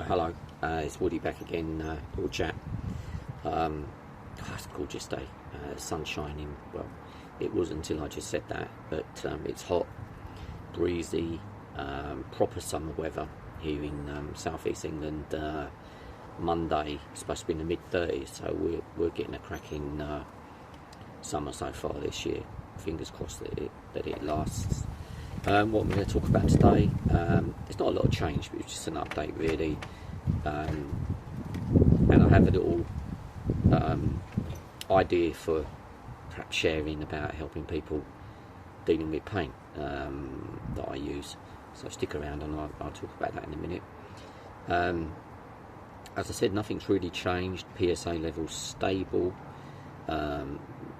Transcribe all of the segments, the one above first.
Hello, it's Woody back again, little chat. It's a gorgeous day, sun shining. Well, it was until I just said that, but it's hot, breezy, proper summer weather here in southeast England. Monday, it's supposed to be in the mid-30s, so we're getting a cracking summer so far this year. Fingers crossed that it lasts. What we're going to talk about today, there's not a lot of change, but it's just an update really, and I have a little idea for perhaps sharing about helping people dealing with pain that I use, so stick around and I'll talk about that in a minute. As I said, nothing's really changed. PSA levels stable,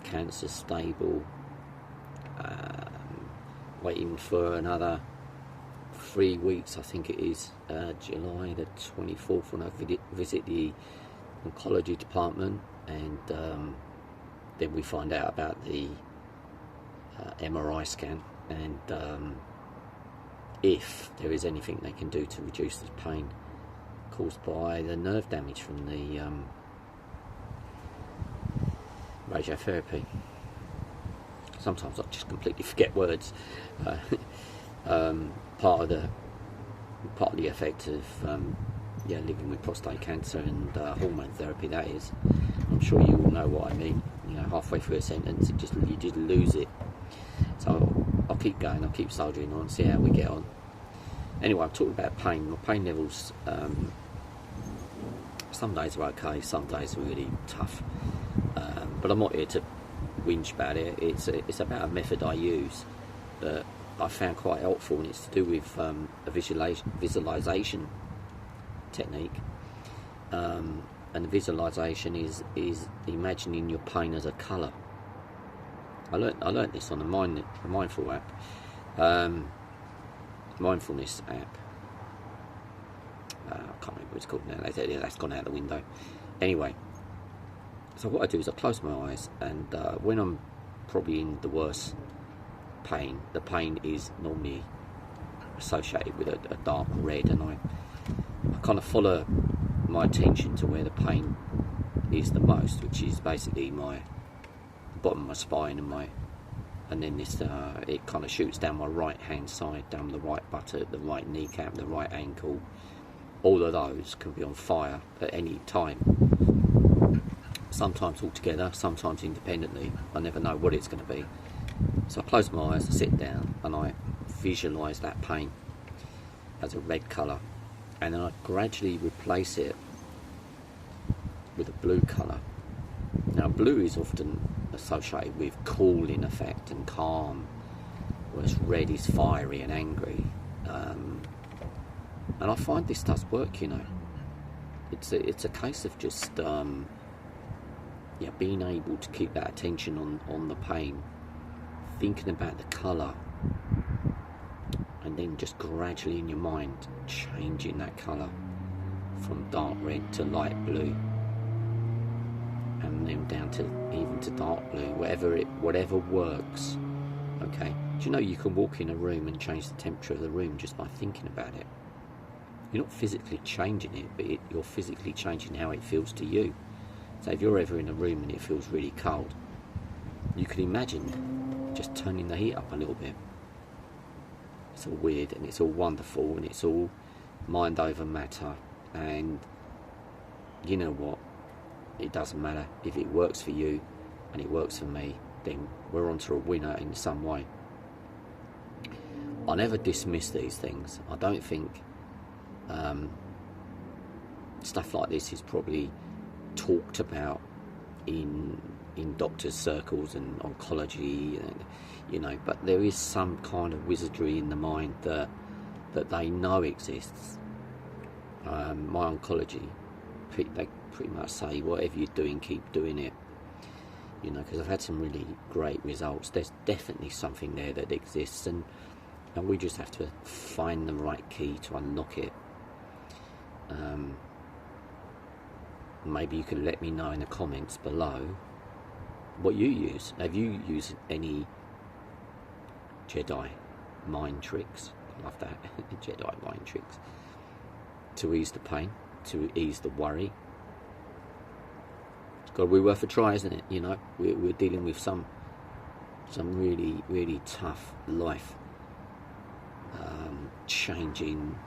cancer stable, waiting for another 3 weeks, I think it is, July the 24th, when I visit the oncology department, and then we find out about the MRI scan, and if there is anything they can do to reduce the pain caused by the nerve damage from the radiotherapy. Sometimes I just completely forget words. Part of the effect of living with prostate cancer and hormone therapy, that is. I'm sure you all know what I mean. You know, halfway through a sentence, you just lose it. So I'll keep going. I'll keep soldiering on, see how we get on. Anyway, I'm talking about pain. My pain levels. Some days are okay. Some days are really tough. But I'm not here to whinge about it. It's about a method I use that I found quite helpful, and it's to do with a visualization technique. And the visualization is imagining your pain as a colour. I learnt this on a mindful app, mindfulness app. I can't remember what it's called now. That's gone out the window. Anyway. So what I do is I close my eyes, and when I'm probably in the worst pain, the pain is normally associated with a dark red, and I kind of follow my attention to where the pain is the most, which is basically the bottom of my spine and then this it kind of shoots down my right hand side, down the right buttock, the right kneecap, the right ankle. All of those can be on fire at any time. Sometimes all together, sometimes independently. I never know what it's going to be. So I close my eyes, I sit down, and I visualise that pain as a red colour, and then I gradually replace it with a blue colour. Now, blue is often associated with cooling effect and calm, whereas red is fiery and angry. And I find this does work, you know. It's a case of just being able to keep that attention on the pain, thinking about the colour, and then just gradually in your mind changing that colour from dark red to light blue, and then down to even to dark blue, whatever works. Okay, do you know you can walk in a room and change the temperature of the room just by thinking about it? You're not physically changing it, but you're physically changing how it feels to you. So if you're ever in a room and it feels really cold, you can imagine just turning the heat up a little bit. It's all weird, and it's all wonderful, and it's all mind over matter. And you know what? It doesn't matter. If it works for you and it works for me, then we're on to a winner in some way. I never dismiss these things. I don't think stuff like this is probably talked about in doctors' circles and oncology, and you know, but there is some kind of wizardry in the mind that they know exists. My oncology, they pretty much say, whatever you're doing, keep doing it, you know, because I've had some really great results. There's definitely something there that exists, and we just have to find the right key to unlock it. Maybe you could let me know in the comments below what you use. Have you used any Jedi mind tricks? I love that. Jedi mind tricks. to ease the pain, to ease the worry. It's got to be worth a try, isn't it? You know, we're dealing with some really, really tough life changing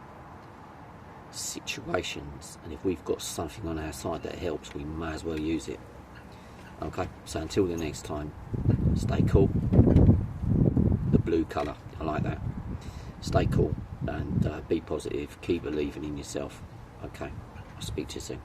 situations, and if we've got something on our side that helps, we may as well use it. Okay, so until the next time, stay cool. The blue colour, I like that. Stay cool and be positive, keep believing in yourself. Okay, I'll speak to you soon.